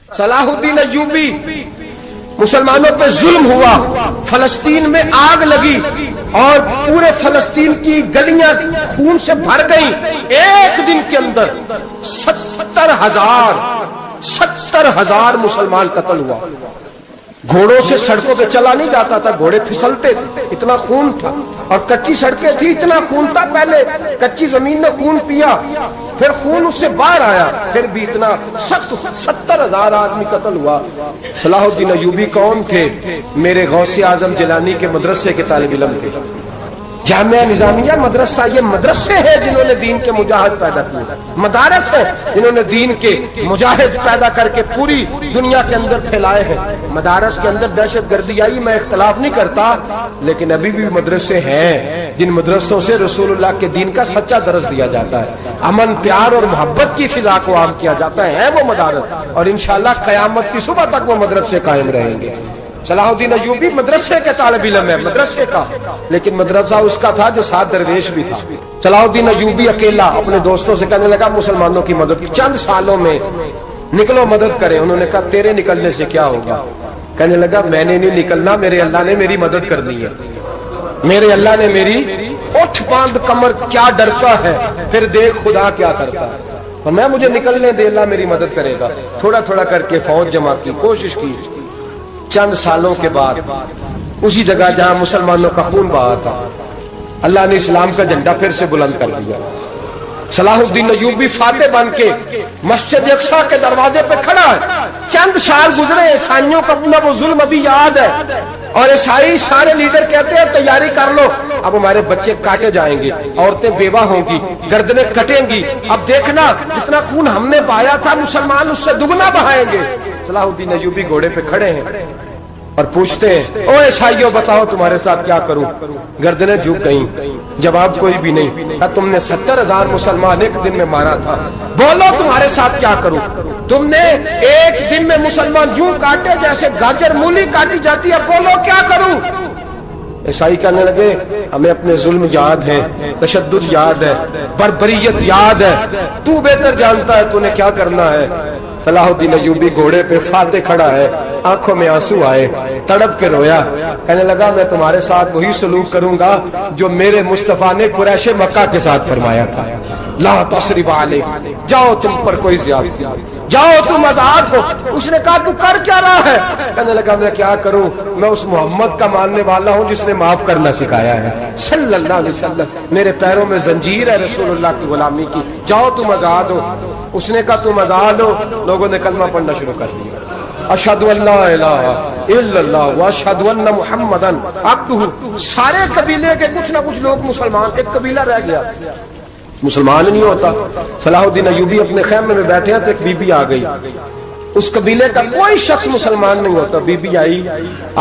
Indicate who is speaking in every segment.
Speaker 1: صلاح الدین ایوبی، مسلمانوں پہ ظلم ہوا، فلسطین میں آگ لگی اور پورے فلسطین کی گلیاں خون سے بھر گئیں۔ ایک دن کے اندر 70,000 مسلمان قتل ہوا۔ گھوڑوں سے سڑکوں پہ چلا نہیں جاتا تھا، گھوڑے پھسلتے تھے، اتنا خون تھا، اور کچی سڑکیں تھی، اتنا خون تھا، پہلے کچی زمین نے خون پیا، پھر خون اس سے باہر آیا، پھر بھی اتنا سخت 70,000 آدمی قتل ہوا۔ صلاح الدین ایوبی کون تھے؟ میرے غوث اعظم جیلانی کے مدرسے کے طالب علم تھے۔ جامعہ نظامیہ مدرسہ، یہ مدرسے ہیں جنہوں نے دین کے مجاہد پیدا کیے، مدارس ہیں جنہوں نے دین کے مجاہد پیدا کر کے پوری دنیا کے اندر پھیلائے ہیں۔ مدارس کے اندر دہشت گردی آئی، میں اختلاف نہیں کرتا، لیکن ابھی بھی مدرسے ہیں جن مدرسوں سے رسول اللہ کے دین کا سچا درس دیا جاتا ہے، امن، پیار اور محبت کی فضا کو عام کیا جاتا ہے وہ مدارس، اور انشاءاللہ قیامت کی صبح تک وہ مدرسے قائم رہیں گے۔ صلاح الدین ایوبی مدرسے کے طالب علم ہے، مدرسے کا، لیکن مدرسہ اس کا تھا جو ساتھ درویش بھی تھا۔ صلاح الدین ایوبی اکیلا اپنے دوستوں سے کہنے لگا مسلمانوں کی مدد، چند سالوں میں نکلو مدد کریں۔ انہوں نے کہا تیرے نکلنے سے کیا ہوگا؟ کہنے لگا میں نے نہیں نکلنا، میرے اللہ نے میری مدد کرنی ہے، میرے اللہ نے میری اٹھ باندھ کمر، کیا ڈرتا ہے پھر دیکھ خدا کیا کرتا ہے، اور میں مجھے نکلنے دے، اللہ میری مدد کرے گا۔ تھوڑا تھوڑا کر کے فوج جمع کی، کوشش کی۔ چند سالوں کے بعد اسی جگہ جہاں مسلمانوں کا خون بہا تھا، اللہ نے اسلام کا جھنڈا پھر سے بلند کر دیا۔ صلاح الدین ایوبی فاتح بن کے مسجد اقصی کے دروازے پہ کھڑا ہے۔ چند سال گزرے، عیسائیوں کا اپنا وہ ظلم ابھی یاد ہے، اور عیسائی سارے لیڈر کہتے ہیں تیاری کر لو، اب ہمارے بچے کاٹے جائیں گے، عورتیں بیوہ ہوں گی، گردنیں کٹیں گی، اب دیکھنا جتنا خون ہم نے بہایا تھا مسلمان اس سے دگنا بہائیں گے۔ صلاح الدین ایوبی گھوڑے پہ کھڑے ہیں اور پوچھتے ہیں او عیسائیوں بتاؤ تمہارے ساتھ کیا کروں؟ گردنیں جھک گئیں، جواب کوئی بھی نہیں۔ تم نے 70,000 مسلمان ایک دن میں مارا تھا، بولو تمہارے ساتھ کیا کروں؟ تم نے ایک دن میں مسلمان یوں کاٹے جیسے گاجر مولی کاٹی جاتی ہے، بولو کیا کروں؟ عیسائی کہنے لگے ہمیں اپنے ظلم یاد ہے، تشدد یاد ہے، بربریت یاد ہے، تو بہتر جانتا ہے تو نے کیا کرنا ہے۔ صلاح الدین ایوبی گھوڑے پہ فاتح کھڑا ہے، آنکھوں میں آنسو آئے، تڑپ کے رویا، کہنے لگا میں تمہارے ساتھ وہی سلوک کروں گا جو میرے مصطفیٰ نے قریش مکہ کے ساتھ فرمایا تھا، لا تثریب علیک، جاؤ تم پر کوئی زیادتی، جاؤ تم آزاد ہو۔ اس نے کہا تو کر کیا رہا ہے؟ کہنے لگا میں کیا کروں، میں اس محمد کا ماننے والا ہوں جس نے معاف کرنا سکھایا ہے صلی اللہ علیہ وسلم، میرے پیروں میں زنجیر ہے رسول اللہ کی غلامی کی، جاؤ تم آزاد ہو۔ اس نے کہا تم آزاد ہو، لوگوں نے کلمہ پڑھنا شروع کر دیا، اشہد ان لا الہ الا اللہ واشہد ان محمدن عبدہ۔ سارے قبیلے کے کچھ نہ کچھ لوگ مسلمان، ایک قبیلہ رہ گیا مسلمان نہیں ہوتا۔ صلاح الدین ایوبی اپنے خیمے میں بیٹھے ہیں تو ایک بی بی آ گئی، اس قبیلے کا کوئی شخص مسلمان نہیں ہوتا۔ بی بی آئی،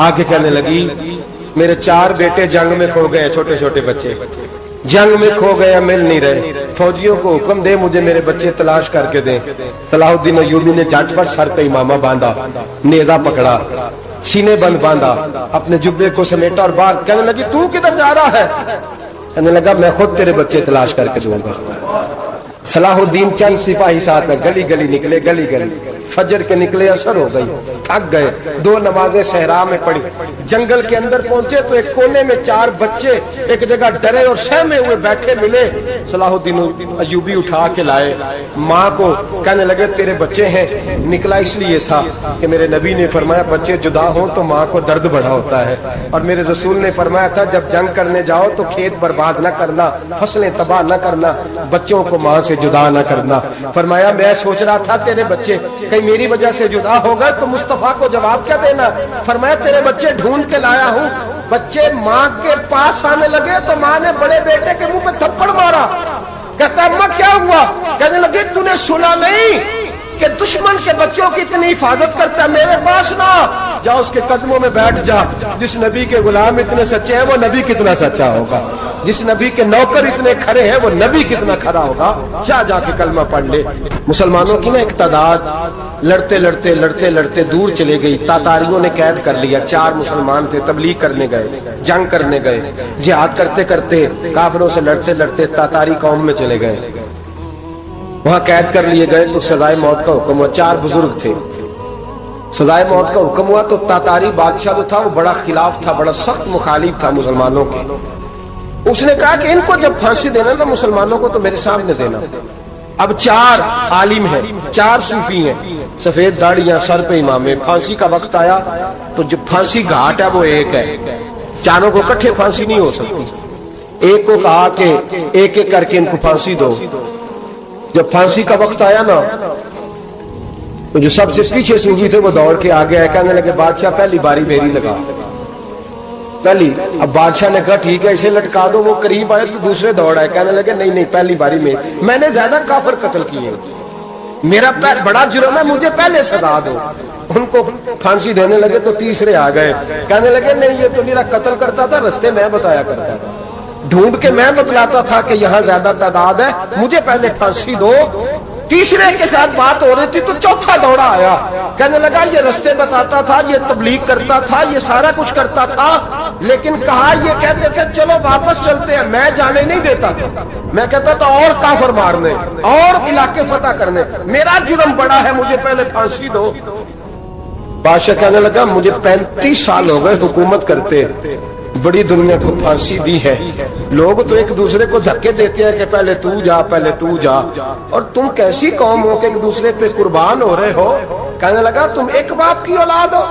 Speaker 1: آگے کہنے لگی میرے 4 بیٹے جنگ میں کھو گئے، چھوٹے چھوٹے بچے جنگ میں کھو گئے، مل نہیں رہے، فوجیوں کو حکم دے مجھے میرے بچے تلاش کر کے دیں۔ صلاح الدین ایوبی نے جھٹ پٹ سر پہ امامہ باندھا، نیزہ پکڑا، سینے بند باندھا، اپنے جبے کو سمیٹا اور باہر کہنے لگی تو کدھر جا رہا ہے؟ کہنے لگا میں خود تیرے بچے تلاش کر کے دوں گا۔ صلاح الدین چند سپاہی ساتھ میں گلی گلی نکلے، گلی گلی فجر کے نکلے، اثر ہو گئی، تھک گئے، 2 نمازیں صحرا میں پڑھی، جنگل کے اندر پہنچے تو ایک کونے میں 4 بچے ایک جگہ ڈرے اور سہمے ہوئے بیٹھے ملے۔ صلاح الدین ایوبی اٹھا کے لائے، ماں کو کہنے لگے تیرے بچے ہیں، نکلا اس لیے تھا کہ میرے نبی نے فرمایا بچے جدا ہوں تو ماں کو درد بڑا ہوتا ہے، اور میرے رسول نے فرمایا تھا جب جنگ کرنے جاؤ تو کھیت برباد نہ کرنا، فصلیں تباہ نہ کرنا، بچوں کو ماں سے جدا نہ کرنا۔ فرمایا میں سوچ رہا تھا تیرے بچے کہیں میری وجہ سے جدا ہو گئے تو مصطفیٰ کو جواب کیا دینا۔ فرمایا تیرے بچے ڈھونڈ کے لایا ہوں۔ بچے ماں کے پاس آنے لگے تو ماں نے بڑے بیٹے کے منہ پہ تھپڑ مارا، کہتا اماں کیا ہوا؟ کہنے لگے تو نے سنا نہیں کہ دشمن کے بچوں کی اتنی حفاظت کرتا ہے، میرے پاس نہ جا، اس کے قدموں میں بیٹھ جا۔ جس نبی کے غلام اتنے سچے ہیں وہ نبی کتنا سچا ہوگا، جس نبی کے نوکر اتنے کھڑے ہیں وہ نبی کتنا کھڑا ہوگا، جا کے کلمہ پڑھ لے۔ مسلمانوں کی نا ایک تعداد لڑتے لڑتے لڑتے لڑتے دور چلے گئی، تاتاریوں نے قید کر لیا، 4 مسلمان تھے، تبلیغ کرنے گئے، جنگ کرنے گئے، جہاد کرتے کرتے کافروں سے لڑتے لڑتے تاتاری قوم میں چلے گئے، وہاں قید کر لیے گئے تو سزائے موت کا حکم ہوا۔ 4 بزرگ تھے، سزائے موت کا حکم ہوا تو تاتاری بادشاہ جو تھا وہ بڑا خلاف تھا، بڑا سخت مخالف تھا مسلمانوں کے. اس نے کہا کہ ان کو جب پھانسی دینا نا مسلمانوں کو تو میرے سامنے دینا. اب 4 عالم ہیں، 4 صوفی ہیں، سفید داڑیاں، سر پہ امامے. پھانسی کا وقت آیا تو جو پھانسی گھاٹ ہے وہ ایک ہے، چاروں کو اکٹھے پھانسی نہیں ہو سکتی. ایک کو کہا کہ ایک ایک کر کے ان کو پھانسی دو. جب پھانسی کا وقت آیا نا تو جو سب سے پیچھے صوفی تھے وہ دوڑ کے آگے آئے، کہنے لگے بادشاہ پہلی باری میری لگا پہلی. اب بادشاہ نے کہا ٹھیک ہے اسے لٹکا دو. وہ قریب آئے تو دوسرے دوڑ آئے، کہنے لگے نہیں نہیں پہلی باری میں نے زیادہ کافر قتل کیے، میرا بڑا جرم ہے، مجھے پہلے سزا دو. ان کو پھانسی دینے لگے تو تیسرے آ گئے، کہنے لگے نہیں یہ تو میرا قتل کرتا تھا، رستے میں بتایا کرتا تھا، ڈھونڈ کے میں بتلاتا تھا کہ یہاں زیادہ تعداد ہے، مجھے پہلے پھانسی دو. تیسرے کے ساتھ بات ہو رہی تھی تو چوتھا دوڑا آیا، کہنے لگا یہ رستے بتاتا تھا، یہ تبلیغ کرتا تھا، یہ سارا کچھ کرتا تھا، لیکن کہا یہ کہتے تھے چلو واپس چلتے ہیں، میں جانے نہیں دیتا تھا، میں کہتا تھا اور کافر مارنے اور علاقے فتح کرنے، میرا جرم بڑا ہے، مجھے پہلے پھانسی دو. بادشاہ کہنے لگا مجھے 35 سال ہو گئے حکومت کرتے، بڑی دنیا کو پھانسی دی ہے، لوگ تو ایک دوسرے کو دھکے دیتے ہیں کہ پہلے تو جا پہلے تو جا، اور تم کیسی قوم ہو کہ ایک دوسرے پہ قربان ہو رہے ہو. کہنے لگا تم ایک باپ کی اولاد ہو.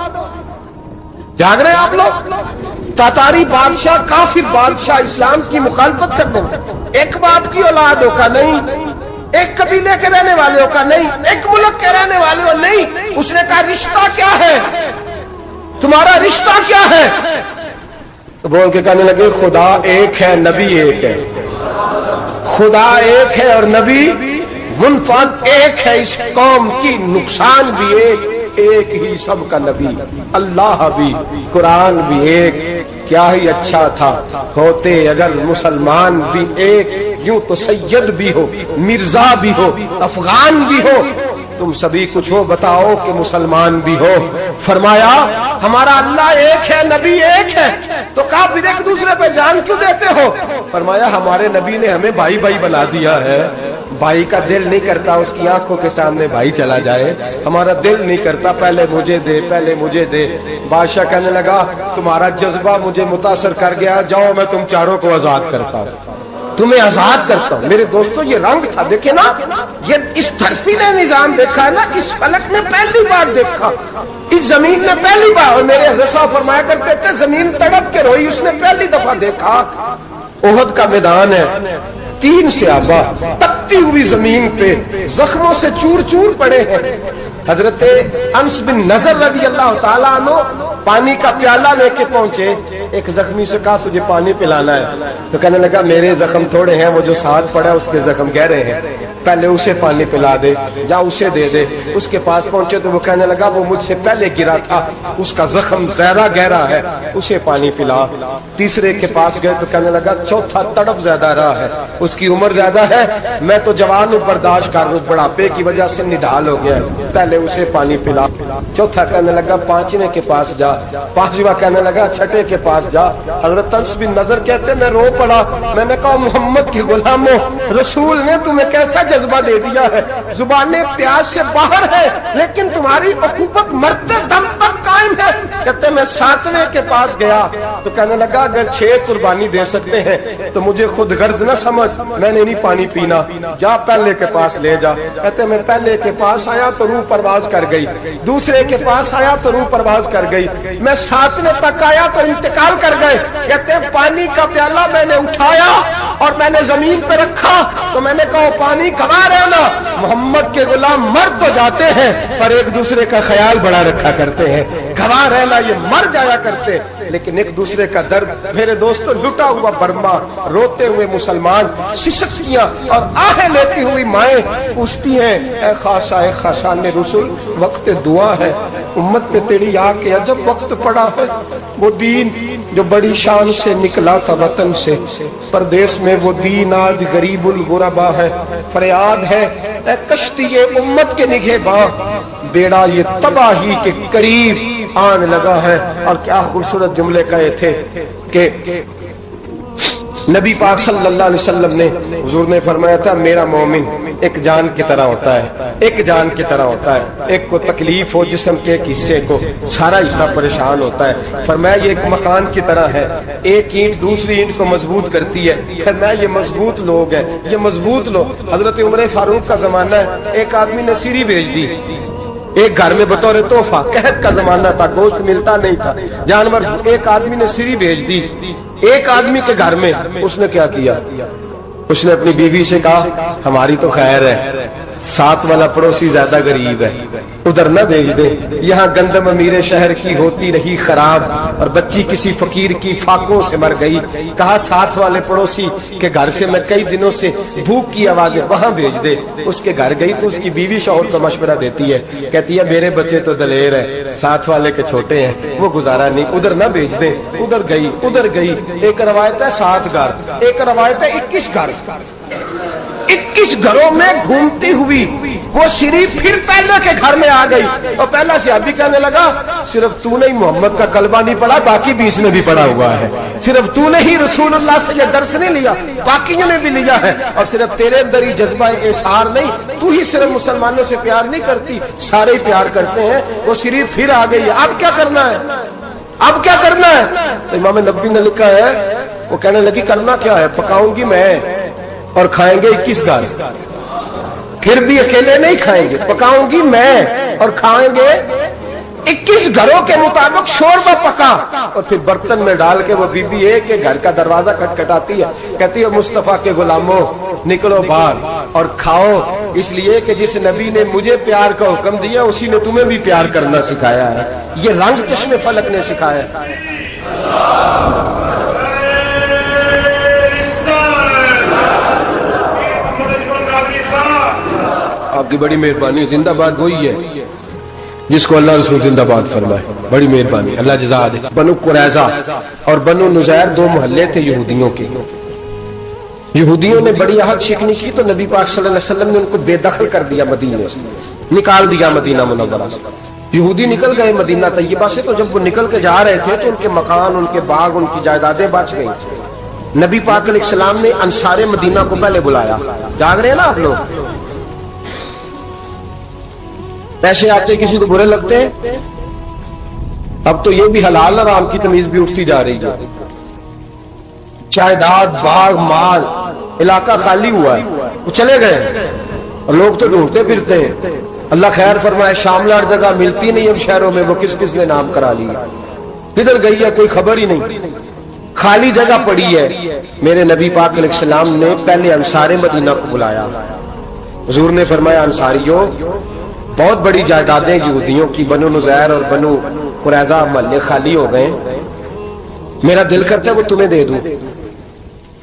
Speaker 1: جاگ رہے ہیں آپ لوگ؟ تاتاری بادشاہ کافر بادشاہ اسلام کی مخالفت کر دیں، ایک باپ کی اولاد ہو کا نہیں، ایک قبیلے کے رہنے والے ہو کا نہیں، ایک ملک کے رہنے والے ہو نہیں. اس نے کہا رشتہ کیا ہے تمہارا، رشتہ کیا ہے؟ بول کے کہنے لگے خدا ایک ہے نبی ایک ہے، خدا ایک ہے اور نبی منفرد ایک ہے، اس قوم کی نقصان بھی ایک ہی سب کا نبی، اللہ بھی قرآن بھی ایک. کیا ہی اچھا تھا ہوتے اگر مسلمان بھی ایک، یوں تو سید بھی ہو، مرزا بھی ہو، افغان بھی ہو، تم سبھی کچھ ہو، بتاؤ کہ مسلمان بھی ہو. فرمایا ہمارا اللہ ایک ہے، نبی ایک ہے. تو کہا پھر ایک دوسرے پہ جان کیوں دیتے ہو؟ فرمایا ہمارے نبی نے ہمیں بھائی بھائی بنا دیا ہے، بھائی کا دل نہیں کرتا اس کی آنکھوں کے سامنے بھائی چلا جائے، ہمارا دل نہیں کرتا پہلے مجھے دے پہلے مجھے دے. بادشاہ کہنے لگا تمہارا جذبہ مجھے متاثر کر گیا، جاؤ میں تم چاروں کو آزاد کرتا ہوں، تمہیں آزاد کرتا ہوں. میرے دوستو یہ رنگ تھا، دیکھیں نا، یہ اس دھرتی نے نظام دیکھا ہے نا، اس فلک نے پہلی بار دیکھا، اس زمین نے پہلی بار. اور میرے حضرت صاحب فرمایا کرتے تھے زمین تڑپ کے روئی، اس نے پہلی دفعہ دیکھا. احد کا میدان ہے، 3 صحابہ تپتی ہوئی زمین پہ زخموں سے چور چور پڑے ہیں. حضرت انس بن نضر رضی اللہ تعالیٰ عنہ پانی کا پیالہ لے کے پہنچے. ایک زخمی سے کہا تجھے پانی پلانا ہے، تو کہنے لگا میرے زخم تھوڑے ہیں، وہ جو ساتھ پڑا ہے اس کے زخم گہرے ہیں، پہلے اسے پانی پلا دے، جا اسے دے دے. اس کے پاس پہنچے تو وہ کہنے لگا وہ مجھ سے پہلے گرا تھا، اس کا زخم زیادہ گہرا ہے، اسے پانی پلا. تیسرے کے پاس گئے تو کہنے لگا چوتھا تڑپ زیادہ رہا ہے، اس کی عمر زیادہ ہے، میں تو جوان ہوں برداشت کر رہا ہوں، بڑھاپے کی وجہ سے نڈھال ہو گیا ہے، پہلے اسے پانی پلا. چوتھا کہنے لگا 5ویں کے پاس جا، 5واں کہنے لگا 6ٹھے کے پاس جا. حضرت انس بن نضر کہتے میں رو پڑا، میں نے کہا محمد کے غلاموں، رسول نے تمہیں کیسا جذبہ دے دیا ہے، زبانیں پیاس سے باہر ہے لیکن تمہاری اخوت مرتے دم تک قائم ہے. کہتے میں 7ویں کے پاس گیا تو کہنے لگا اگر 6 قربانی دے سکتے ہیں تو مجھے خود غرض نہ سمجھ، میں نے نہیں پانی پینا، جا پہلے کے پاس لے جا. کہتے میں پہلے کے پاس آیا تو روح پرواز کر گئی، دوسرے کے پاس آیا تو روح پرواز کر گئی، میں 7ویں تک آیا تو انتقال کر گئے. کہتے ہیں پانی کا پیالہ میں نے اٹھایا اور میں نے زمین پہ رکھا تو میں نے کہا پانی کھوا رہنا، محمد کے غلام مر تو جاتے ہیں پر ایک دوسرے کا خیال بڑا رکھا کرتے ہیں، گھوا رہنا یہ مر جایا کرتے لیکن ایک دوسرے کا درد. میرے دوستو لٹا ہوا برما، روتے ہوئے مسلمان، سسکیاں اور آہیں لیتی ہوئی مائیں پوچھتی ہیں اے خاصا اے خاصان رسول، وقت دعا ہے، امت پہ تیری آ کے عجب وقت پڑا ہے. وہ دین جو بڑی شان سے نکلا تھا وطن سے، پردیس میں وہ دین آج غریب الغربا ہے. فریاد ہے اے کشتی امت کے نگہباں، بیڑا یہ تباہی کے قریب آن لگا ہے. اور کیا خوبصورت جملے کہے تھے کہ نبی پاک صلی اللہ علیہ وسلم نے حضور نے فرمایا تھا میرا مومن ایک جان کی طرح ہوتا ہے، ایک جان کی طرح ہوتا ہے، ایک کو تکلیف ہو جسم کے ایک حصے کو سارا حصہ پریشان ہوتا ہے، فرمایا یہ ایک مکان کی طرح ہے، ایک اینٹ دوسری اینٹ کو مضبوط کرتی ہے، فرمایا یہ مضبوط لوگ ہیں، یہ مضبوط لوگ۔ حضرت عمر فاروق کا زمانہ ہے، ایک آدمی نے سیری بھیج دی ایک گھر میں بطور تحفہ، قحط کا زمانہ تھا، گوشت ملتا نہیں تھا، جانور، ایک آدمی نے سیری بھیج دی ایک آدمی کے گھر میں۔ اس نے کیا کیا؟ اس نے اپنی بیوی سے کہا ہماری تو خیر ہے، ساتھ والا پڑوسی زیادہ غریب ہے، ادھر نہ بھیج دے، یہاں گندم امیر شہر کی ہوتی رہی خراب اور بچی کسی فقیر کی فاقوں سے مر گئی، کہا ساتھ والے پڑوسی کے گھر سے میں کئی دنوں سے بھوک کی آوازیں وہاں بھیج دے۔ اس کے گھر گئی تو اس کی بیوی شوہر کو مشورہ دیتی ہے، کہتی ہے میرے بچے تو دلیر ہے، ساتھ والے کے چھوٹے ہیں، وہ گزارا نہیں، ادھر نہ بھیج دے۔ ادھر گئی، ایک روایت ہے 7 گھر، ایک روایت ہے 21 گھر، 21 گھروں میں گھومتی ہوئی وہ شریف پھر پہلے کے گھر میں آ گئی اور پہلا صحابی کہنے لگا صرف تو نے محمد کا کلمہ نہیں پڑھا، باقی 20 نے بھی پڑھا ہوا ہے، صرف تو نے ہی رسول اللہ سے یہ درس نہیں لیا، باقیوں نے بھی لیا ہے، اور صرف تیرے اندر ہی جذبہ اظہار نہیں، تو ہی صرف مسلمانوں سے پیار نہیں کرتی، سارے ہی پیار کرتے ہیں۔ وہ شریف پھر آ گئی ہے، اب کیا کرنا ہے؟ اب کیا کرنا ہے؟ تو امام نبوی نے لکھا ہے، وہ کہنے لگی کرنا کیا ہے؟ پکاؤں گی میں اور کھائیں گے 21 گھر، پھر بھی اکیلے نہیں کھائیں گے، پکاؤں گی میں اور کھائیں گے 21 گھروں کے مطابق شوربہ پکا، اور پھر برتن میں ڈال کے وہ بی بی ایک گھر کا دروازہ کھٹکھٹاتی ہے، کہتی ہے مصطفیٰ کے غلاموں نکلو باہر اور کھاؤ، اس لیے کہ جس نبی نے مجھے پیار کا حکم دیا اسی نے تمہیں بھی پیار کرنا سکھایا ہے، یہ رنگ چشم فلک نے سکھایا ہے۔ آپ کی بڑی مہربانی، زندہ باد وہی ہے جس کو اللہ رسول زندہ باد فرمائے، بڑی مہربانی، اللہ جزا دے۔ بنو قریظہ اور بنو نزیر 2 محلے تھے یہودیوں کے، یہودیوں نے بڑی عہد شکنی کی تو نبی پاک صلی اللہ علیہ وسلم نے ان کو بے دخل کر دیا، مدینے سے نکال دیا، مدینہ منورہ سے۔ یہودی نکل گئے مدینہ طیبہ سے، تو جب وہ نکل کے جا رہے تھے تو ان کے مکان، ان کے باغ، ان کی جائیدادیں بچ گئی۔ نبی پاک علیہ السلام نے انصار مدینہ کو پہلے بلایا، جاگ رہے ہیں نا آپ لوگ؟ پیسے آتے کسی کو برے لگتے ہیں، اب تو یہ بھی حلال حرام کی تمیز بھی اٹھتی جا رہی ہے، جائیداد، باغ، مال، علاقہ خالی ہوا ہے، وہ چلے گئے اور لوگ تو ڈھونڈتے پھرتے ہیں۔ اللہ خیر فرمائے، شاملہ ہر جگہ ملتی نہیں اب شہروں میں، وہ کس کس نے نام کرا لیا، کدھر گئی ہے کوئی خبر ہی نہیں، خالی جگہ پڑی ہے۔ میرے نبی پاک علیہ السلام نے پہلے انصار مدینہ کو بلایا، حضور نے فرمایا انصاریوں بہت بڑی جائیدادیں یہودیوں کی، بنو نزیر اور بنو قریظہ محلے خالی ہو گئے، میرا دل کرتا ہے وہ تمہیں دے دوں،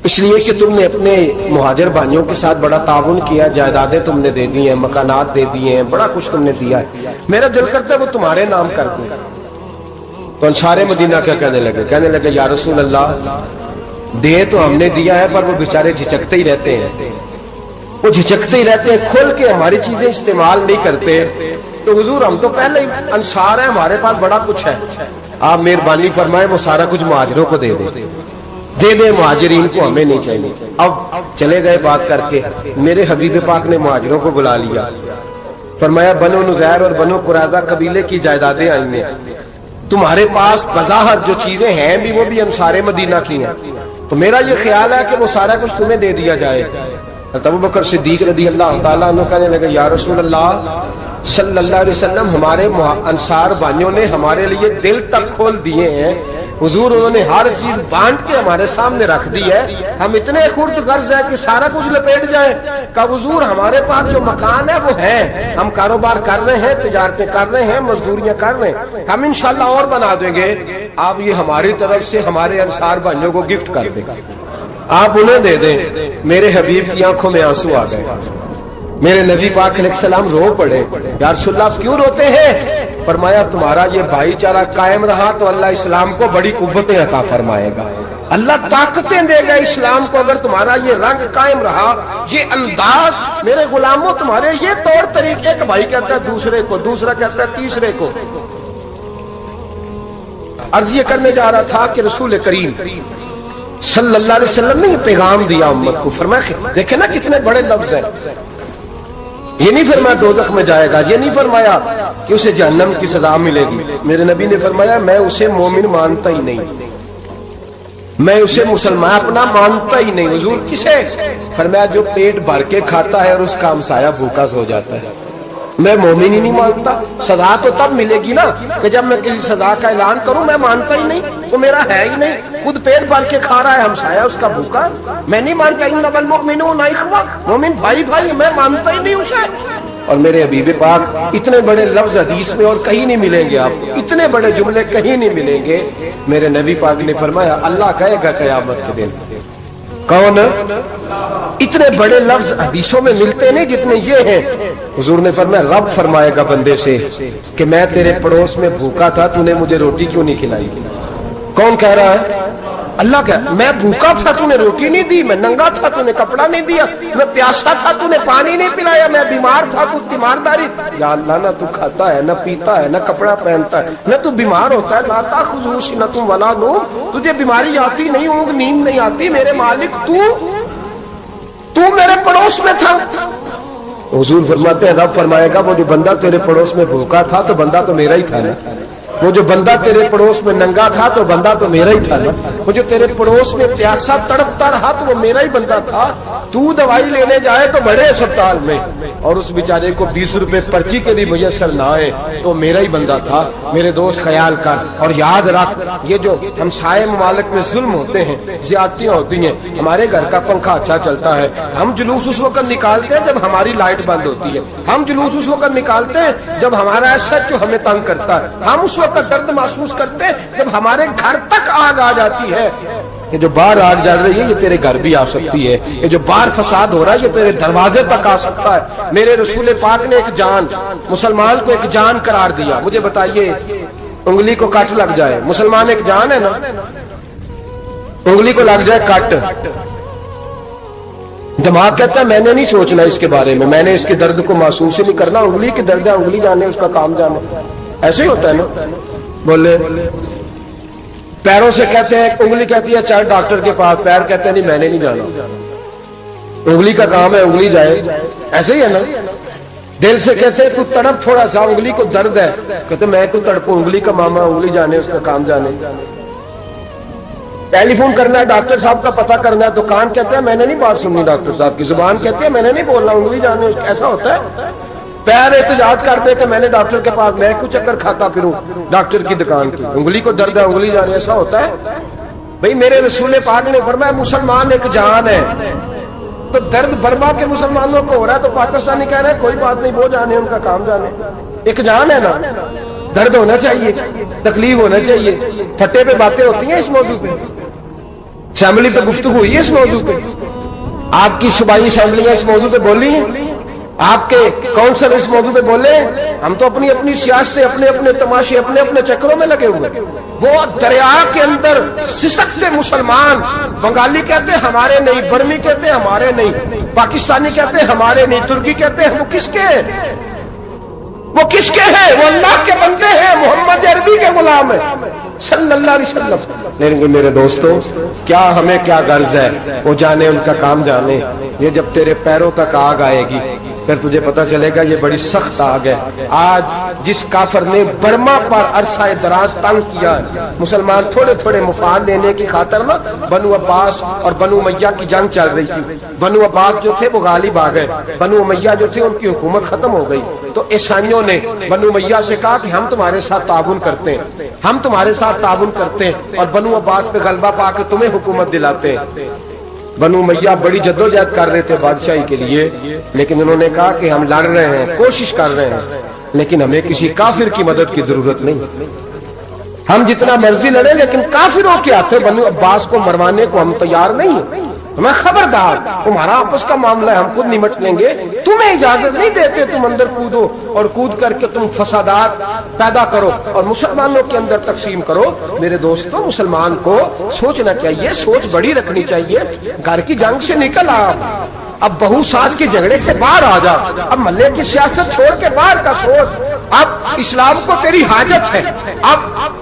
Speaker 1: اس لیے کہ تم نے اپنے مہاجر بھائیوں کے ساتھ بڑا تعاون کیا، جائیدادیں تم نے دے دی ہیں، مکانات دے دیے ہیں، بڑا کچھ تم نے دیا ہے، میرا دل کرتا ہے وہ تمہارے نام کر دوں۔ تو انصار مدینہ کیا کہنے لگے یا رسول اللہ دے تو ہم نے دیا ہے پر وہ بیچارے جھجکتے ہی رہتے ہیں، وہ جھجکتے ہی رہتے ہیں، کھول کے ہماری چیزیں استعمال نہیں کرتے، تو حضور ہم تو پہلے ہی انصار ہیں، ہمارے پاس بڑا کچھ ہے، آپ مہربانی فرمائیں وہ سارا کچھ مہاجروں کو دے دے مہاجرین کو، ہمیں نہیں چاہیے۔ اب چلے گئے بات کر کے، میرے حبیب پاک نے مہاجروں کو بلا لیا، فرمایا بنو نزیر اور بنو قریظہ قبیلے کی جائیدادیں آئی ہیں، تمہارے پاس بظاہر جو چیزیں ہیں بھی وہ بھی انصار مدینہ کی ہیں، تو میرا یہ خیال ہے کہ وہ سارا کچھ تمہیں دے دیا جائے۔ ابو بکر صدیق رضی اللہ تعالیٰ عنہ کہنے لگے یا رسول اللہ صلی اللہ علیہ وسلم ہمارے انصار بھائیوں نے ہمارے لیے دل تک کھول دیے ہیں، حضور انہوں نے ہر چیز بانٹ کے ہمارے سامنے رکھ دی ہے، ہم اتنے خرد غرض ہے کہ سارا کچھ لپیٹ جائیں، کہ حضور ہمارے پاس جو مکان ہے وہ ہے، ہم کاروبار کر رہے ہیں، تجارتیں کر رہے ہیں، مزدوریاں کر رہے ہیں، ہم انشاءاللہ اور بنا دیں گے، آپ یہ ہماری طرف سے ہمارے انصار بھائیوں کو گفٹ کر دیں، آپ انہیں دے دیں۔ میرے حبیب کی آنکھوں میں آنسو آ گئے، میرے نبی پاک علیہ السلام رو پڑے، یا رسول اللہ کیوں روتے ہیں؟ فرمایا تمہارا یہ بھائی چارہ قائم رہا تو اللہ اسلام کو بڑی قوتیں عطا فرمائے گا، اللہ طاقتیں دے گا اسلام کو، اگر تمہارا یہ رنگ قائم رہا، یہ انداز، میرے غلاموں تمہارے یہ طور طریقے، ایک بھائی کہتا ہے دوسرے کو، دوسرا کہتا ہے تیسرے کو۔ عرض یہ کرنے جا رہا تھا کہ رسول کریم صلی اللہ علیہ وسلم نے یہ پیغام دیا امت کو. فرمایا دیکھیں نا کتنے بڑے لفظ ہیں. یہ نہیں فرمایا دوزخ میں جائے گا, یہ نہیں فرمایا کہ اسے جہنم کی سزا ملے گی. میرے نبی نے فرمایا میں اسے مومن مانتا ہی نہیں, میں اسے مسلمان اپنا مانتا ہی نہیں. حضور کسے؟ فرمایا جو پیٹ بھر کے کھاتا ہے اور اس کا ہمسایہ بھوکا سو جاتا ہے. میں مومن ہی نہیں مانتا. سزا تو تب ملے گی نا کہ جب میں کسی سزا کا اعلان کروں. میں مانتا ہی نہیں, وہ میرا ہے ہی نہیں. خود پیٹ بھر کے کھا رہا ہے, ہمسایہ اس کا بھوکا. میں نہیں مانتا انما المؤمنون اخوہ, مومن بھائی بھائی, میں مانتا ہی نہیں اسے. اور میرے حبیب پاک اتنے بڑے لفظ حدیث میں اور کہیں نہیں ملیں گے آپ کو, اتنے بڑے جملے کہیں نہیں ملیں گے. میرے نبی پاک نے فرمایا اللہ کہے گا قیامت کے دن, کون؟ اتنے بڑے لفظ حدیثوں میں ملتے نہیں جتنے یہ ہیں. حضور نے فرمایا رب فرمائے گا بندے سے کہ میں تیرے پڑوس میں بھوکا تھا, تو نے مجھے روٹی کیوں نہیں کھلائی؟ کون کہہ رہا ہے؟ اللہ کہ میں بھوکا تھا تو نے روٹی نہیں دی, میں ننگا تھا تو نے کپڑا نہیں دیا, میں پیاسا تھا تو نے پانی نہیں پلایا, میں بیمار تھا تو تیمارداری. یا اللہ نہ تو کھاتا ہے, نہ پیتا ہے, نہ کپڑا پہنتا ہے, نہ تو بیمار ہوتا ہے. لا تاخذہ سنۃ ولا نوم, تجھے بیماری آتی نہیں, اونگ نیند نہیں آتی. میرے مالک تو میرے پڑوس میں تھا. حضور فرماتے ہیں رب فرمائے گا وہ جو بندہ تیرے پڑوس میں بھوکا تھا تو بندہ تو میرا ہی تھا نا, وہ جو بندہ تیرے پڑوس میں ننگا تھا تو بندہ تو میرا ہی تھا نا, وہ جو تیرے پڑوس میں پیاسا تڑپتا رہا تو وہ میرا ہی بندہ تھا. تو دوائی لینے جائے تو بڑے اسپتال میں اور اس بیچارے کو 20 روپے پرچی کے بھی میسر نہ آئے تو میرا ہی بندہ تھا. میرے دوست خیال کر اور یاد رکھ, یہ جو ہمسائے ممالک میں ظلم ہوتے ہیں, زیادتیاں ہوتی ہیں. ہمارے گھر کا پنکھا اچھا چلتا ہے, ہم جلوس اس وقت نکالتے ہیں جب ہماری لائٹ بند ہوتی ہے. ہم جلوس اس وقت نکالتے ہیں جب ہمارا ایسا جو ہمیں تنگ کرتا ہے. ہم اس وقت درد محسوس کرتے ہیں جب ہمارے گھر تک آگ آ جاتی ہے. یہ جو باہر آگ جل رہی ہے یہ تیرے گھر بھی آ سکتی ہے. یہ جو باہر فساد ہو رہا ہے یہ تیرے دروازے تک آ سکتا ہے. میرے رسول پاک نے ایک جان, مسلمان کو ایک جان قرار دیا. مجھے بتائیے انگلی کو کٹ لگ جائے, مسلمان ایک جان ہے نا, انگلی کو لگ جائے کٹ, دماغ کہتا ہے میں نے نہیں سوچنا اس کے بارے میں, میں نے اس کے درد کو محسوس ہی نہیں کرنا. انگلی کی درد ہے, انگلی جانے, اس کا کام جانے. ایسے ہی ہوتا ہے نا. بولے پیروں سے کہتے ہیں, انگلی کہتی ہے چل ڈاکٹر کے پاس, پیر کہتے ہیں نہیں میں نے نہیں جانا, انگلی کا کام ہے انگلی جائے. ایسے ہی ہے نا. دل سے کہتے ہیں تو تڑپ تھوڑا سا, انگلی کو درد ہے, کہتے میں کو تڑپوں, انگلی کا ماما, انگلی جانے, اس کا کام جانے. ٹیلی فون کرنا ہے, ڈاکٹر صاحب کا پتہ کرنا ہے, تو کان کہتے ہیں میں نے نہیں بات سننی ڈاکٹر صاحب کی, زبان کہتے ہیں میں نے نہیں بولنا, انگلی جانے. ایسا ہوتا ہے. پیر احتجاج کرتے کہ میں نے ڈاکٹر کے پاس, میں کچھ چکر کھاتا پھروں ڈاکٹر کی دکان کی, انگلی کو درد ہے انگلی جانے. ایسا ہوتا ہے بھئی. میرے رسول پاک نے فرمایا مسلمان ایک جان ہے. تو درد برما کے مسلمانوں کو ہو رہا ہے تو پاکستانی کہہ رہے ہیں کوئی بات نہیں, وہ جانے, ان کا کام جانے. ایک جان ہے نا, درد ہونا چاہیے, تکلیف ہونا چاہیے. پھٹے پہ باتیں ہوتی ہیں اس موضوع پہ, اسمبلی پہ گفتگو ہوئی ہے اس موضوع پہ, آپ کی صوبائی اسمبلیاں اس موضوع پہ بولی ہیں, آپ کے کونسل اس موضوع پہ بولے. ہم تو اپنی اپنی سیاستیں, اپنے اپنے تماشے, اپنے اپنے چکروں میں لگے ہوئے. وہ دریا کے اندر سسکتے مسلمان, بنگالی کہتے ہیں ہمارے نہیں, برمی کہتے ہیں ہمارے نہیں, پاکستانی کہتے ہیں ہمارے نہیں, ترکی کہتے ہیں وہ کس کے ہیں, وہ کس کے ہیں؟ وہ اللہ کے بندے ہیں, محمد عربی کے غلام ہیں صلی اللہ علیہ وسلم. لیکن میرے دوستو کیا ہمیں کیا غرض ہے, وہ جانے, ان کا کام جانے. یہ جب تیرے پیروں تک آگ آئے گی پھر تجھے پتا چلے گا یہ بڑی سخت آگ ہے. آج جس کافر نے برما پر عرصہ دراز تنگ کیا, مسلمان تھوڑے تھوڑے مفاد لینے کی خاطر نا, بنو عباس اور بنو امیہ کی جنگ چل رہی تھی. بنو عباس جو تھے وہ غالب آ گئے, بنو امیہ جو تھے ان کی حکومت ختم ہو گئی. تو عیسائیوں نے بنو امیہ سے کہا کہ ہم تمہارے ساتھ تعاون کرتے ہیں, ہم تمہارے ساتھ تعاون کرتے ہیں اور بنو عباس پہ غلبہ پا کے تمہیں حکومت دلاتے ہیں. بنو امیہ بڑی جدوجہد کر رہے تھے بادشاہی کے لیے, لیکن انہوں نے کہا کہ ہم لڑ رہے ہیں, کوشش کر رہے ہیں, لیکن ہمیں کسی کافر کی مدد کی ضرورت نہیں. ہم جتنا مرضی لڑیں لیکن کافروں کے ہاتھوں بنو عباس کو مروانے کو ہم تیار نہیں ہیں. ہمیں خبردار, تمہارا آپس کا معاملہ ہے, ہم خود نمٹ لیں گے, تمہیں اجازت نہیں دیتے تم اندر کودو اور کود کر کے تم فسادات پیدا کرو اور مسلمانوں کے اندر تقسیم کرو. میرے دوستو مسلمان کو سوچنا چاہیے, سوچ بڑی رکھنی چاہیے. گھر کی جنگ سے نکل آ, اب بہو ساز کے جھگڑے سے باہر آ جا, اب محلے کی سیاست چھوڑ کے باہر کا سوچ. اب اسلام کو تیری حاجت ہے, اب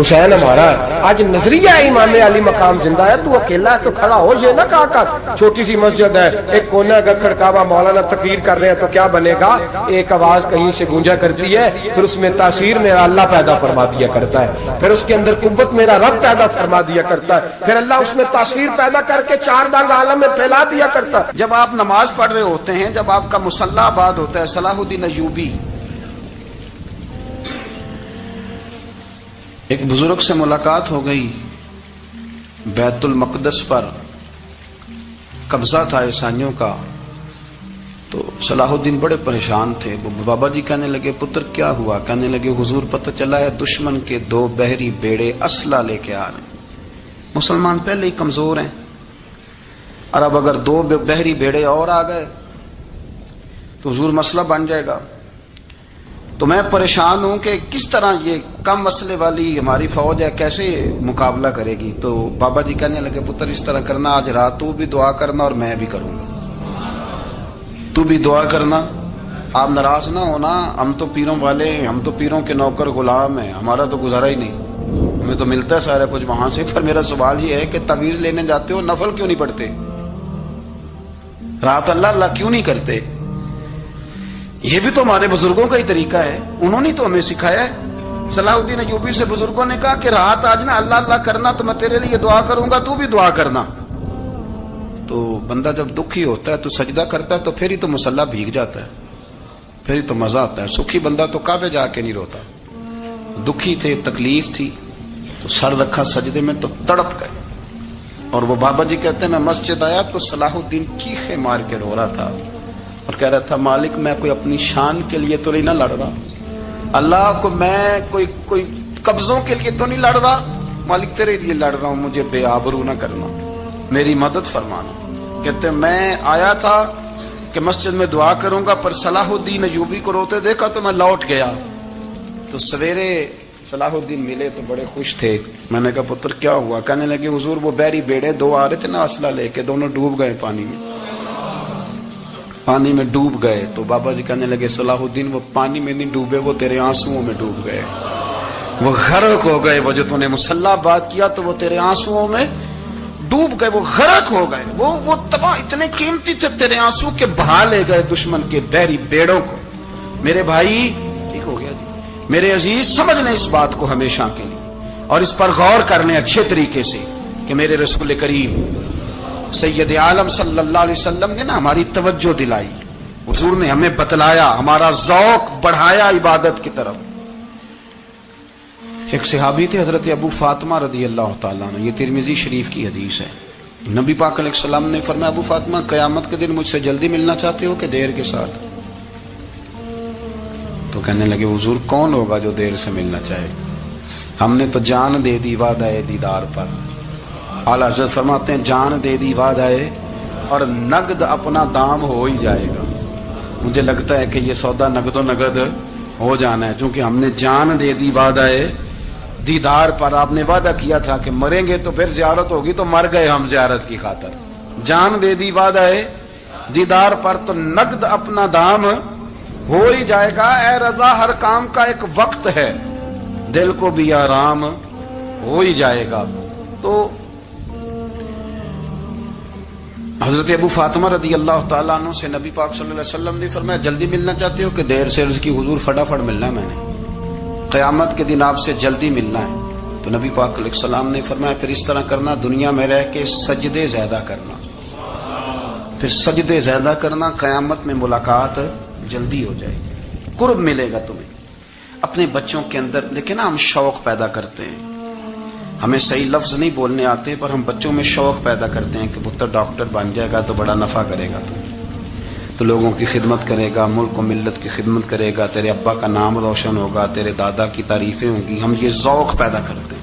Speaker 1: حسین ہمارا ہے. آج نظریہ امام علی مقام زندہ ہے. تو اکیلا ہے تو کھڑا ہو, یہ نہ کہا کر چھوٹی سی مسجد ہے, ایک کونا کا کھڑکاوا, مولانا تقریر کر رہے ہیں تو کیا بنے گا, ایک آواز کہیں سے گونجا کرتی ہے, پھر اس میں تاثیر میرا اللہ پیدا فرما دیا کرتا ہے, پھر اس کے اندر قوت میرا رب پیدا فرما دیا کرتا ہے, پھر اللہ اس میں تاثیر پیدا کر کے چار دانگ عالم میں پھیلا دیا کرتا ہے.
Speaker 2: جب آپ نماز پڑھ رہے ہوتے ہیں, جب آپ کا مصلی آباد ہوتا ہے, صلاح الدین ایوبی ایک بزرگ سے ملاقات ہو گئی, بیت المقدس پر قبضہ تھا عیسائیوں کا. تو صلاح الدین بڑے پریشان تھے. بابا جی کہنے لگے پتر کیا ہوا؟ کہنے لگے حضور پتہ چلا ہے دشمن کے 2 بحری بیڑے اسلحہ لے کے آ رہے ہیں. مسلمان پہلے ہی کمزور ہیں, اور اب اگر 2 بحری بیڑے اور آ گئے تو حضور مسئلہ بن جائے گا. تو میں پریشان ہوں کہ کس طرح یہ کم مسئلے والی ہماری فوج ہے کیسے مقابلہ کرے گی. تو بابا جی کہنے لگے پتر اس طرح کرنا, آج رات تو بھی دعا کرنا اور میں بھی کروں گا, تو بھی دعا کرنا. آپ ناراض نہ ہونا, ہم تو پیروں والے ہیں, ہم تو پیروں کے نوکر غلام ہیں, ہمارا تو گزارا ہی نہیں, ہمیں تو ملتا ہے سارا کچھ وہاں سے. پر میرا سوال یہ ہے کہ تعویذ لینے جاتے ہو, نفل کیوں نہیں پڑھتے, رات اللہ اللہ کیوں نہیں کرتے؟ یہ بھی تو ہمارے بزرگوں کا ہی طریقہ ہے, انہوں نے تو ہمیں سکھایا ہے. صلاح الدین ایوبی سے بزرگوں نے کہا کہ رات آج نا اللہ اللہ کرنا, تو میں تیرے لیے دعا کروں گا, تو بھی دعا کرنا. تو بندہ جب دکھی ہوتا ہے تو سجدہ کرتا ہے, تو پھر ہی تو مصلی بھیگ جاتا ہے, پھر ہی تو مزہ آتا ہے. سکھی بندہ تو کعبے جا کے نہیں روتا. دکھی تھے, تکلیف تھی, تو سر رکھا سجدے میں تو تڑپ گئے. اور وہ بابا جی کہتے ہیں میں مسجد آیا تو صلاح الدین چیخے مار کے رو رہا تھا اور کہہ رہا تھا مالک میں کوئی اپنی شان کے لیے تو نہیں نہ لڑ رہا, اللہ کو میں کوئی قبضوں کے لیے تو نہیں لڑ رہا, مالک تیرے لیے لڑ رہا ہوں, مجھے بے آبرو نہ کرنا, میری مدد فرمانا. کہتے ہیں میں آیا تھا کہ مسجد میں دعا کروں گا, پر صلاح الدین ایوبی کو روتے دیکھا تو میں لوٹ گیا. تو سویرے صلاح الدین ملے تو بڑے خوش تھے. میں نے کہا پتر کیا ہوا؟ کہنے لگے حضور وہ بحری بیڑے 2 آ رہے تھے نا اسلحہ لے کے, دونوں ڈوب گئے پانی میں ڈوب گئے. تو بابا جی کہنے لگے صلاح الدین وہ پانی میں نہیں ڈوبے, وہ تیرے آنسوؤں میں ڈوب گئے, وہ غرق ہو گئے. وہ جو تو نے مصلی بات کیا تو وہ تیرے آنسوؤں میں ڈوب گئے, وہ غرق ہو گئے, وہ تباہ اتنے قیمتی تھے تیرے آنسو کے بہا لے گئے دشمن کے بحری بیڑوں کو. میرے بھائی ٹھیک ہو گیا جی, میرے عزیز سمجھ لیں اس بات کو ہمیشہ کے لیے, اور اس پر غور کر لیں اچھے طریقے سے کہ میرے رسول کریم سید عالم صلی اللہ علیہ وسلم نے نا ہماری توجہ دلائی, حضور نے ہمیں بتلایا, ہمارا ذوق بڑھایا عبادت کی طرف. ایک صحابی تھے حضرت ابو فاطمہ رضی اللہ تعالیٰ عنہ, یہ ترمذی شریف کی حدیث ہے. نبی پاک علیہ السلام نے فرمایا ابو فاطمہ قیامت کے دن مجھ سے جلدی ملنا چاہتے ہو کہ دیر کے ساتھ؟ تو کہنے لگے حضور کون ہوگا جو دیر سے ملنا چاہے, ہم نے تو جان دے دی وعدہ دیدار پر. اعلیٰ حضرت فرماتے ہیں جان دے دی وعدہ اور نقد اپنا دام ہو ہی جائے گا. مجھے لگتا ہے کہ یہ سودا نقد و نقد ہو جانا ہے, چونکہ ہم نے جان دے دی وعدہ دیدار پر. آپ نے وعدہ کیا تھا کہ مریں گے تو پھر زیارت ہوگی, تو مر گئے ہم زیارت کی خاطر. جان دے دی وعدہ دیدار پر, تو نقد اپنا دام ہو ہی جائے گا. اے رضا ہر کام کا ایک وقت ہے, دل کو بھی آرام ہو ہی جائے گا. تو حضرت ابو فاطمہ رضی اللہ تعالیٰ عنہ سے نبی پاک صلی اللہ علیہ وسلم نے فرمایا جلدی ملنا چاہتے ہو کہ دیر سے؟ عرض کی حضور فٹافٹ ملنا ہے, میں نے قیامت کے دن آپ سے جلدی ملنا ہے. تو نبی پاک علیہ السلام نے فرمایا پھر اس طرح کرنا, دنیا میں رہ کے سجدے زیادہ کرنا, پھر سجدے زیادہ کرنا, قیامت میں ملاقات جلدی ہو جائے گی, قرب ملے گا تمہیں. اپنے بچوں کے اندر دیکھیں نا, ہم شوق پیدا کرتے ہیں, ہمیں صحیح لفظ نہیں بولنے آتے, پر ہم بچوں میں شوق پیدا کرتے ہیں کہ پتر ڈاکٹر بن جائے گا تو بڑا نفع کرے گا, تو لوگوں کی خدمت کرے گا, ملک و ملت کی خدمت کرے گا, تیرے ابا کا نام روشن ہوگا, تیرے دادا کی تعریفیں ہوں گی. ہم یہ ذوق پیدا کرتے ہیں.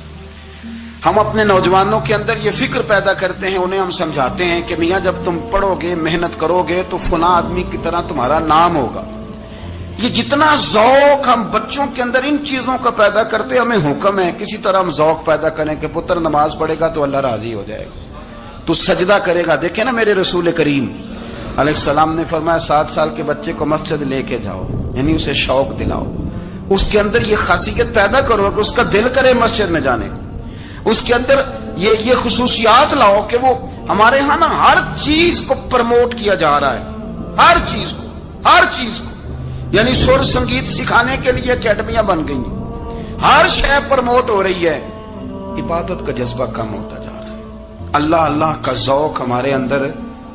Speaker 2: ہم اپنے نوجوانوں کے اندر یہ فکر پیدا کرتے ہیں, انہیں ہم سمجھاتے ہیں کہ میاں جب تم پڑھو گے, محنت کرو گے, تو فلاں آدمی کی طرح تمہارا نام ہوگا. یہ جتنا ذوق ہم بچوں کے اندر ان چیزوں کا پیدا کرتے, ہمیں حکم ہے کسی طرح ہم ذوق پیدا کریں کہ پتر نماز پڑھے گا تو اللہ راضی ہو جائے گا, تو سجدہ کرے گا. دیکھیں نا میرے رسول کریم علیہ السلام نے فرمایا 7 سال کے بچے کو مسجد لے کے جاؤ, یعنی اسے شوق دلاؤ, اس کے اندر یہ خاصیت پیدا کرو کہ اس کا دل کرے مسجد میں جانے کو، اس کے اندر یہ خصوصیات لاؤ کہ وہ ہمارے ہاں نا ہر چیز کو پروموٹ کیا جا رہا ہے، ہر چیز کو یعنی سر سنگیت سکھانے کے لیے اکیڈمیاں بن گئی، ہر شے پروموٹ ہو رہی ہے، عبادت کا جذبہ کم ہوتا جا رہا ہے، اللہ کا ذوق ہمارے اندر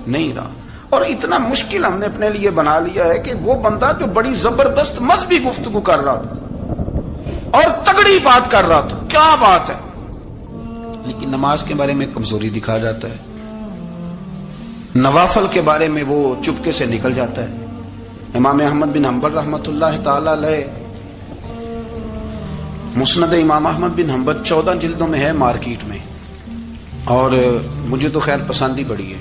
Speaker 2: نہیں رہا۔ اور اتنا مشکل ہم نے اپنے لیے بنا لیا ہے کہ وہ بندہ جو بڑی زبردست مذہبی گفتگو کر رہا تھا اور تگڑی بات کر رہا تھا، کیا بات ہے، لیکن نماز کے بارے میں کمزوری دکھا جاتا ہے، نوافل کے بارے میں وہ چپکے سے نکل جاتا ہے۔ امام احمد بن حنبل رحمۃ اللہ تعالی علیہ، مسند امام احمد بن حنبل 14 جلدوں میں ہے مارکیٹ میں، اور مجھے تو خیر پسند ہی پڑی ہے،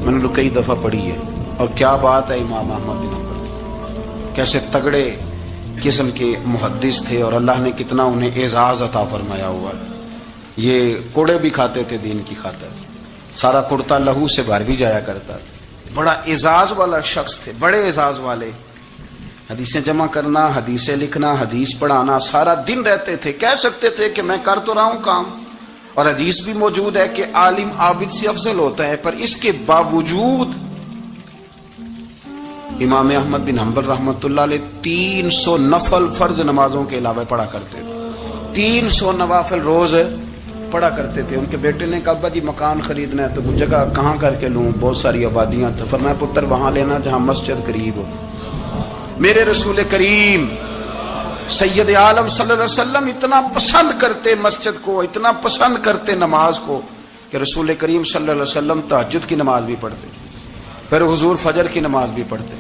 Speaker 2: میں نے تو کئی دفعہ پڑھی ہے، اور کیا بات ہے امام احمد بن حنبل، کیسے تگڑے قسم کے محدث تھے اور اللہ نے کتنا انہیں اعزاز عطا فرمایا ہوا۔ یہ کوڑے بھی کھاتے تھے دین کی خاطر، سارا کرتا لہو سے بھر بھی جایا کرتا، بڑا اعزاز والا شخص تھے، بڑے اعزاز والے، حدیثیں جمع کرنا، حدیثیں لکھنا، حدیث پڑھانا، سارا دن رہتے تھے، کہہ سکتے تھے کہ میں کر تو رہا ہوں کام، اور حدیث بھی موجود ہے کہ عالم عابد سے افضل ہوتا ہے، پر اس کے باوجود امام احمد بن حنبل رحمۃ اللہ علیہ 300 نفل فرض نمازوں کے علاوہ پڑھا کرتے تھے، 300 نوافل روز پڑھا کرتے تھے۔ ان کے بیٹے نے کہا ابا جی مکان خریدنا ہے تو وہ جگہ کہاں کر کے لوں، بہت ساری آبادیاں، تو فرمایا پتر وہاں لینا جہاں مسجد قریب ہو۔ میرے رسول کریم سید عالم صلی اللہ علیہ وسلم اتنا پسند کرتے مسجد کو، اتنا پسند کرتے نماز کو، کہ رسول کریم صلی اللہ علیہ وسلم تہجد کی نماز بھی پڑھتے، پھر حضور فجر کی نماز بھی پڑھتے،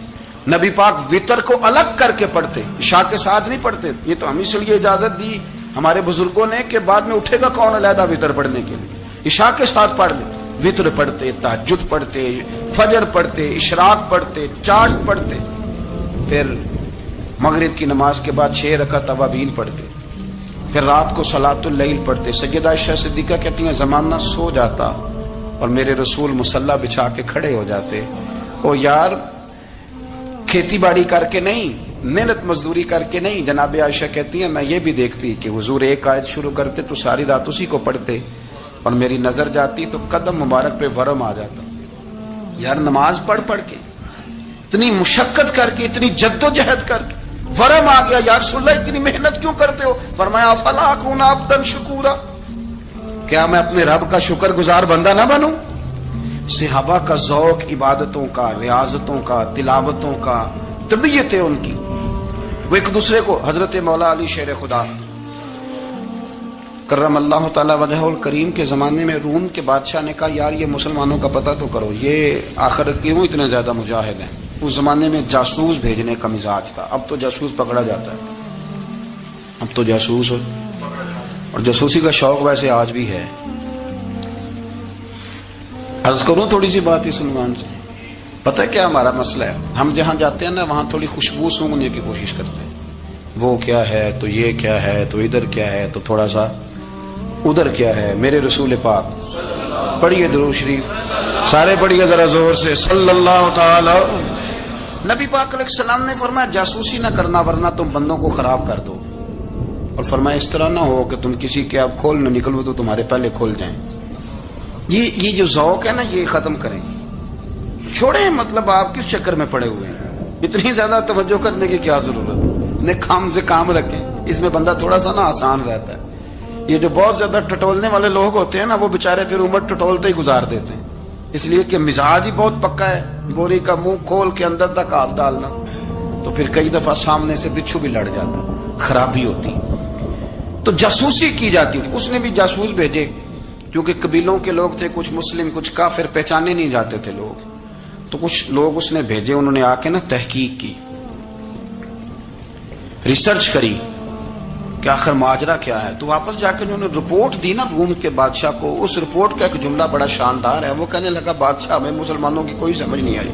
Speaker 2: نبی پاک وتر کو الگ کر کے پڑھتے، عشاء کے ساتھ نہیں پڑھتے۔ یہ تو ہم اس لیے اجازت دی ہمارے بزرگوں نے کہ بعد میں اٹھے گا کون علیحدہ وتر پڑھنے کے لیے، عشاء کے ساتھ پڑھ لے، وتر پڑھتے، تہجد پڑھتے، فجر پڑھتے، اشراق پڑھتے، چاش پڑھتے، پھر مغرب کی نماز کے بعد 6 رکعت اوابین پڑھتے، پھر رات کو صلاۃ اللیل پڑھتے۔ سیدہ عائشہ صدیقہ کہتی ہیں زمانہ سو جاتا اور میرے رسول مصلی بچھا کے کھڑے ہو جاتے، او یار کھیتی باڑی کر کے نہیں، محنت مزدوری کر کے نہیں، جناب عائشہ کہتی ہیں میں یہ بھی دیکھتی کہ حضور ایک آیت شروع کرتے تو ساری رات اسی کو پڑھتے، اور میری نظر جاتی تو قدم مبارک پہ ورم آ جاتا۔ یار نماز پڑھ کے اتنی مشقت کر کے، اتنی جد و جہد کر کے ورم آ گیا، یا رسول اللہ اتنی محنت کیوں کرتے ہو؟ فرمایا افلا اکون عبدا شکورا، کیا میں اپنے رب کا شکر گزار بندہ نہ بنوں؟ صحابہ کا ذوق عبادتوں کا، ریاضتوں کا، تلاوتوں کا، طبیعت ہے ان کی، وہ ایک دوسرے کو، حضرت مولا علی شیر خدا کرم اللہ تعالی وجہہ الکریم کے زمانے میں روم کے بادشاہ نے کہا یار یہ مسلمانوں کا پتہ تو کرو، یہ آخر کیوں اتنے زیادہ مجاہد ہیں؟ اس زمانے میں جاسوس بھیجنے کا مزاج تھا، اب تو جاسوس پکڑا جاتا ہے، اب تو جاسوس ہو، اور جاسوسی کا شوق ویسے آج بھی ہے۔ عرض کروں تھوڑی سی بات اس عنوان سے، پتہ ہے کیا ہمارا مسئلہ ہے؟ ہم جہاں جاتے ہیں نا وہاں تھوڑی خوشبو سونگنے کی کوشش کرتے ہیں، وہ کیا ہے تو یہ کیا ہے تو ادھر کیا ہے تو تھوڑا سا ادھر کیا ہے۔ میرے رسول پاک پڑھیے درود شریف، سارے پڑھیے ذرا زور سے، صلی اللہ تعالی۔ نبی پاک علیہ السلام نے فرمایا جاسوسی نہ کرنا ورنہ تم بندوں کو خراب کر دو، اور فرمایا اس طرح نہ ہو کہ تم کسی کے آپ کھول نہ نکلو تو تمہارے پہلے کھول جائیں۔ یہ جو ذوق ہے نا یہ ختم کریں، چھوڑیں، مطلب آپ کس چکر میں پڑے ہوئے ہیں، اتنی زیادہ توجہ کرنے کی کیا ضرورت ہے؟ نے کام سے کام رکھیں، اس میں بندہ تھوڑا سا نا آسان رہتا ہے۔ یہ جو بہت زیادہ ٹٹولنے والے لوگ ہوتے ہیں نا وہ بےچارے پھر عمر ٹٹولتے ہی گزار دیتے ہیں، اس لیے کہ مزاج ہی بہت پکا ہے، بوری کا منہ کھول کے اندر تک ہاتھ ڈالنا، تو پھر کئی دفعہ سامنے سے بچھو بھی لڑ جاتا، خرابی ہوتی۔ تو جاسوسی کی جاتی تھی، اس نے بھی جاسوس بھیجے، کیونکہ قبیلوں کے لوگ تھے، کچھ مسلم کچھ کافر، پہچانے نہیں جاتے تھے لوگ، تو کچھ لوگ اس نے بھیجے، انہوں نے آ کے نا تحقیق کی، ریسرچ کری کہ آخر ماجرا کیا ہے، تو واپس جا کے انہوں نے رپورٹ دی نا روم کے بادشاہ کو۔ اس رپورٹ کا ایک جملہ بڑا شاندار ہے، وہ کہنے لگا بادشاہ ہمیں مسلمانوں کی کوئی سمجھ نہیں آئی،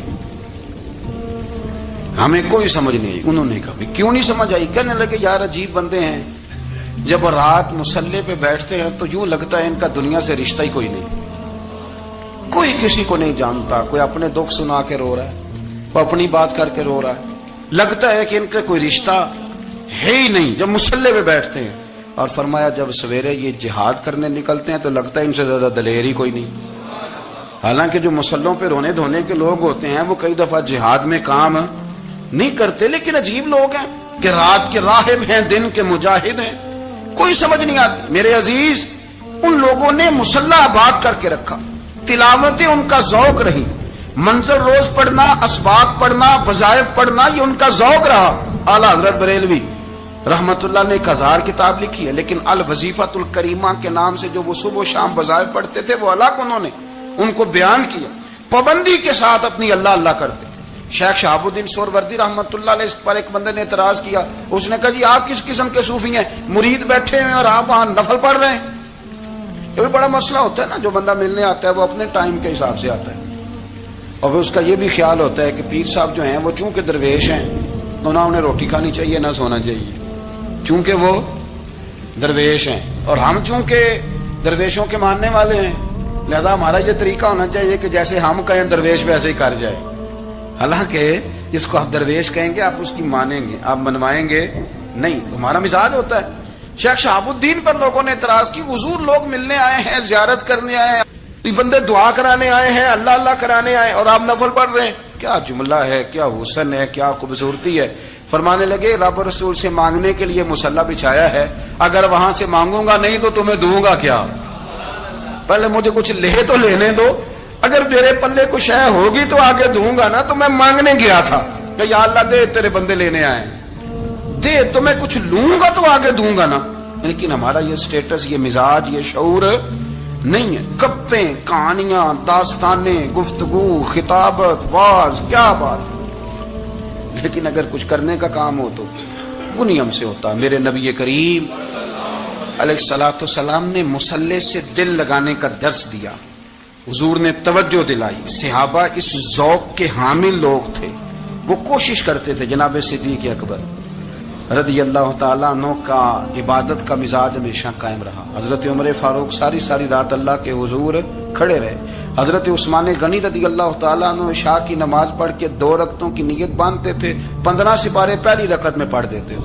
Speaker 2: ہمیں کوئی سمجھ نہیں آئی۔ انہوں نے کہا کیوں نہیں سمجھ آئی؟ کہنے لگے یار عجیب بندے ہیں، جب رات مصلے پہ بیٹھتے ہیں تو یوں لگتا ہے ان کا دنیا سے رشتہ ہی کوئی نہیں، کوئی کسی کو نہیں جانتا، کوئی اپنے دکھ سنا کے رو رہا ہے، کوئی اپنی بات کر کے رو رہا ہے، لگتا ہے کہ ان کا کوئی رشتہ ہے ہی نہیں جب مصلے پہ بیٹھتے ہیں. اور فرمایا جب سویرے یہ جہاد کرنے نکلتے ہیں تو لگتا ہے ان سے زیادہ دلیر ہی کوئی نہیں. حالانکہ جو مسلوں پہ رونے دھونے کے لوگ ہوتے ہیں وہ کئی دفعہ جہاد میں کام نہیں کرتے, لیکن عجیب لوگ ہیں کہ رات کے راہب ہیں دن کے مجاہد ہیں, کوئی سمجھ نہیں آتی. میرے عزیز, ان لوگوں نے مسلح آباد کر کے رکھا, تلاوتیں ان کا ذوق رہی, منزل روز پڑھنا, اسباق پڑھنا, وظائف پڑھنا, یہ ان کا ذوق رہا. اعلیٰ حضرت بریلوی رحمت اللہ نے 1000 کتاب لکھی ہے, لیکن الوظیفۃ الکریمہ کے نام سے جو وہ صبح و شام وظائف پڑھتے تھے وہ الگ انہوں نے ان کو بیان کیا, پابندی کے ساتھ اپنی اللہ اللہ کرتے. شیخ شہاب الدین سہروردی رحمت اللہ علیہ اس پر ایک بندے نے اعتراض کیا, اس نے کہا جی آپ کس قسم کے صوفی ہیں, مرید بیٹھے ہیں اور آپ وہاں نفل پڑھ رہے ہیں. یہ بھی بڑا مسئلہ ہوتا ہے نا, جو بندہ ملنے آتا ہے وہ اپنے ٹائم کے حساب سے آتا ہے, اور اس کا یہ بھی خیال ہوتا ہے کہ پیر صاحب جو ہیں وہ چونکہ درویش ہیں تو نہ انہیں روٹی کھانی چاہیے نہ سونا چاہیے, چونکہ وہ درویش ہیں, اور ہم چونکہ درویشوں کے ماننے والے ہیں لہذا ہمارا یہ طریقہ ہونا چاہیے کہ جیسے ہم کہیں درویش ویسے ہی کر جائے. حالانکہ جس کو آپ درویش کہیں گے آپ اس کی مانیں گے, آپ منوائیں گے نہیں, ہمارا مزاج ہوتا ہے. شیخ شہاب الدین پر لوگوں نے اعتراض کی, حضور لوگ ملنے آئے ہیں, زیارت کرنے آئے ہیں, یہ بندے دعا کرانے آئے ہیں, اللہ اللہ کرانے آئے اور آپ نفل پڑھ رہے ہیں, کیا جملہ ہے, کیا حسن ہے, کیا خوبصورتی ہے. فرمانے لگے رب رسول سے مانگنے کے لیے مصلی بچھایا ہے, اگر وہاں سے مانگوں گا نہیں تو تمہیں دوں گا کیا, پہلے مجھے کچھ لے تو لینے دو, اگر میرے پلے کچھ ہے ہوگی تو آگے دوں گا نا. تو میں مانگنے گیا تھا کہ یا اللہ دے, تیرے بندے لینے آئے دے, تو میں کچھ لوں گا تو آگے دوں گا نا. لیکن ہمارا یہ سٹیٹس, یہ مزاج, یہ شعور نہیں ہے. گپیں, کہانیاں, داستانیں, گفتگو, خطابت, واز, کیا بات. لیکن اگر کچھ کرنے کا کام ہو تو انہی ہم سے ہوتا. میرے نبی کریم علیہ الصلوۃ والسلام نے مصلی سے دل لگانے کا درس دیا, حضور نے توجہ دلائی. صحابہ اس ذوق کے حامل لوگ تھے, وہ کوشش کرتے تھے. جناب صدیق اکبر رضی اللہ تعالیٰ عنہ کا عبادت کا مزاج ہمیشہ قائم رہا. حضرت عمر فاروق ساری رات اللہ کے حضور کھڑے رہے. حضرت عثمان غنی رضی اللہ تعالیٰ عنہ عشاء کی نماز پڑھ کے 2 رکعتوں کی نیت باندھتے تھے, 15 سپارے پہلی رکعت میں پڑھ دیتے.